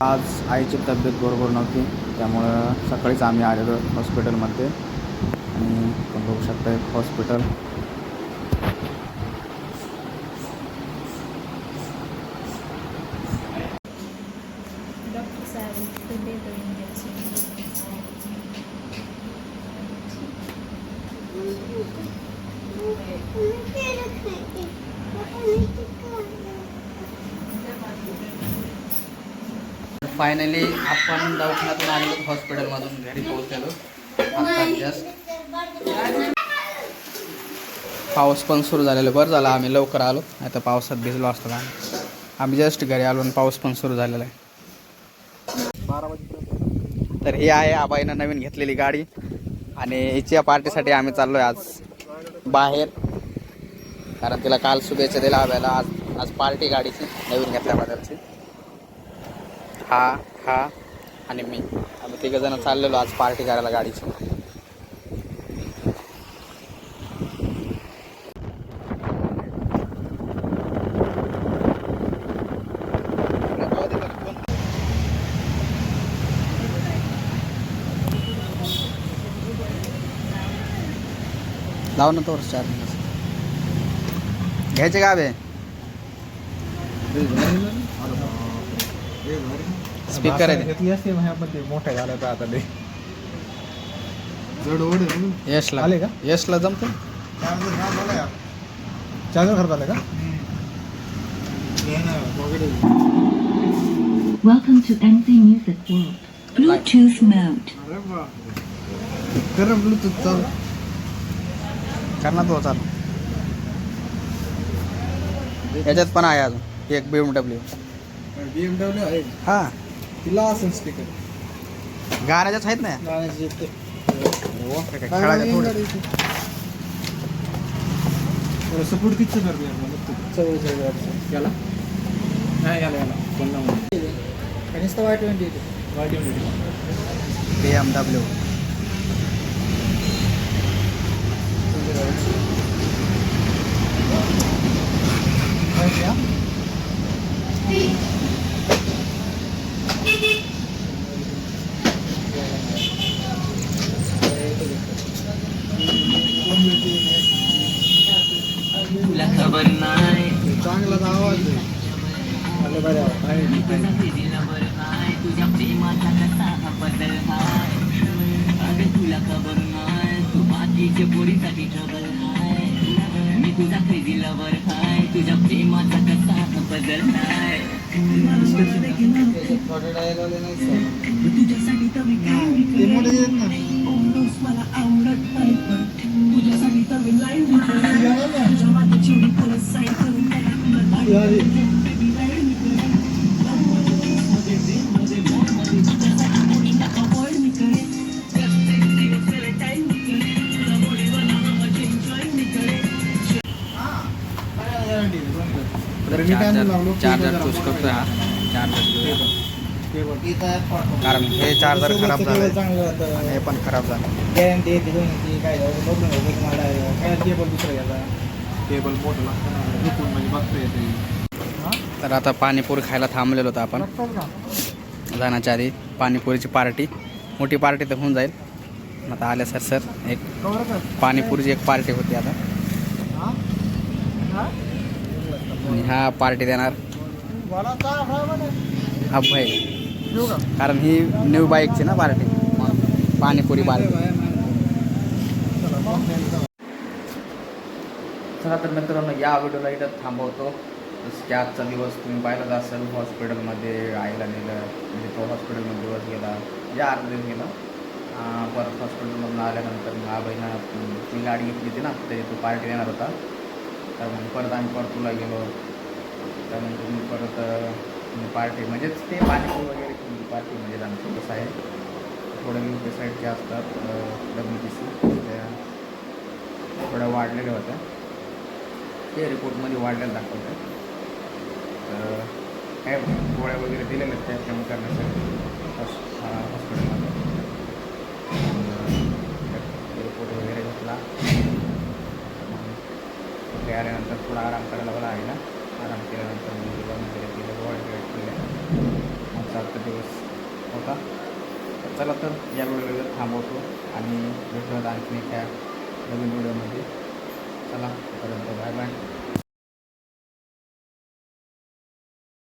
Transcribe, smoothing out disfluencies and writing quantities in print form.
आज आईची तब्येत बरोबर नव्हती, त्यामुळं सकाळीच आम्ही आलेलो हॉस्पिटलमध्ये आणि तुम्ही बघू शकता एक हॉस्पिटल. फायनली आपण दवाखान्यातून आलेलो, हॉस्पिटलमधून घरी पोहोचलेलो आता जस्ट. पाऊस पण सुरू झालेला, बरं झालं आम्ही लवकर आलो, आता पावसात भिजलो असतो का. आम्ही जस्ट घरी आलो आणि पाऊस पण सुरू झालेला आहे. 12 वाजेपर्यंत. तर ही आहे आबाईनं नवीन घेतलेली गाडी आणि हिच्या पार्टीसाठी आम्ही चाललो आहे आज बाहेर, कारण तिला काल शुभेच्छा दिला आबायला. आज पार्टी गाडीची नवीन घेतल्याबद्दलची. हा आणि मी, आम्ही तिघंजण चाललेलो आज पार्टी करायला गाडीची. लाव ना तो चार्जिंग घ्यायचे का बे. स्पीकर आहे घेतली असते माझ्यामध्ये मोठ्या झाल्या तर आता यशला आले का? यशला जमते चार्जर खराब झालं का? Welcome to MC Music World. Bluetooth mode. कर ब्लूटूथ चालू करणार तो चालू. याच्यात पण आहे अजून एक BMW. BMW आहे, हा तिला असेल स्पीकर गाण्याच्याच आहेत ना. गाण्याचे ते खेळायच्या थोडं. सपोर्ट किती करते याला नाही याला पुन्हा Y20 BMW. तुला खबर नाही चांगला आवाज आहे. तुझ्या प्रेमाचा कसा बदल हाय. अगं तुला खबर नाही तू बाकीच्या पोरीसाठी ट्रबल हाय. मी तुझा क्रेझी लवर हाय. तुझ्या प्रेमाचा कसा बदल हाय. तुझ्यासाठी तर मी काय मला आवडत नाही पण तुझ्यासाठी तर मी लाईन तुझ्या मागे चिवडी परत साईड करून चार्जर चूज करतो हा चार्जर, कारण हे चार्जर खराब झालं आणि हे पण खराब झालं. गॅरंटी येते दोन्हीची. काय बघून घ्यायचं तुम्हाला, काय केबल दुसरं घ्यायचा. केबल मोठं लागतं म्हणजे बघता येते. तर आता पाणीपुरी खायला थांबलेलो होतो आपण जाण्याच्या आधी. पाणीपुरीची पार्टी, मोठी पार्टी तर होऊन जाईल. आता आल्या सर एक पाणीपुरीची एक पार्टी होती आता, आणि हा पार्टी देणार अभय, कारण ही न्यू बाईकची ना पार्टी, पाणीपुरी पार्टी. चला तर मित्रांनो, या व्हिडिओला इथं थांबवतो. जसं की आजचा दिवस तुम्ही पाहिलाच असेल, हॉस्पिटलमध्ये आईला नेलं, म्हणजे तो हॉस्पिटलमध्ये दिवस गेला, या अर्धा दिवस गेला. परत हॉस्पिटलमधून आल्यानंतर मग आबाईनं ती गाडी घेतली होती ना, तरी तो पार्टी देणार होता. तर मग परत आम्ही परतूला गेलो. त्यानंतर मी परत पार्टी म्हणजेच ते पाणीपुरी वगैरे पार्टी म्हणजे आमचं कसं आहे थोड्या UK साईडच्या असतात WBC, त्या थोड्या वाढलेल्या होत्या, ते रिपोर्टमध्ये वाढलेल्या दाखवतात. तर काय गोळ्या वगैरे दिलेल्या आहेत त्या कमी करण्यासाठी हॉस्पिटलमध्ये. रिपोर्ट वगैरे घेतला, ते आल्यानंतर थोडा आराम करायला मला आहे ना. आराम केल्यानंतर मी जेवण वगैरे केलं, गोळ्या वगैरे केल्या. आजचा आजचा दिवस होता. तर चला तर या व्हिडिओला थांबवतो आणि भेटूयात आणखीन एका नवीन व्हिडिओमध्ये. चला, तोपर्यंत बाय बाय.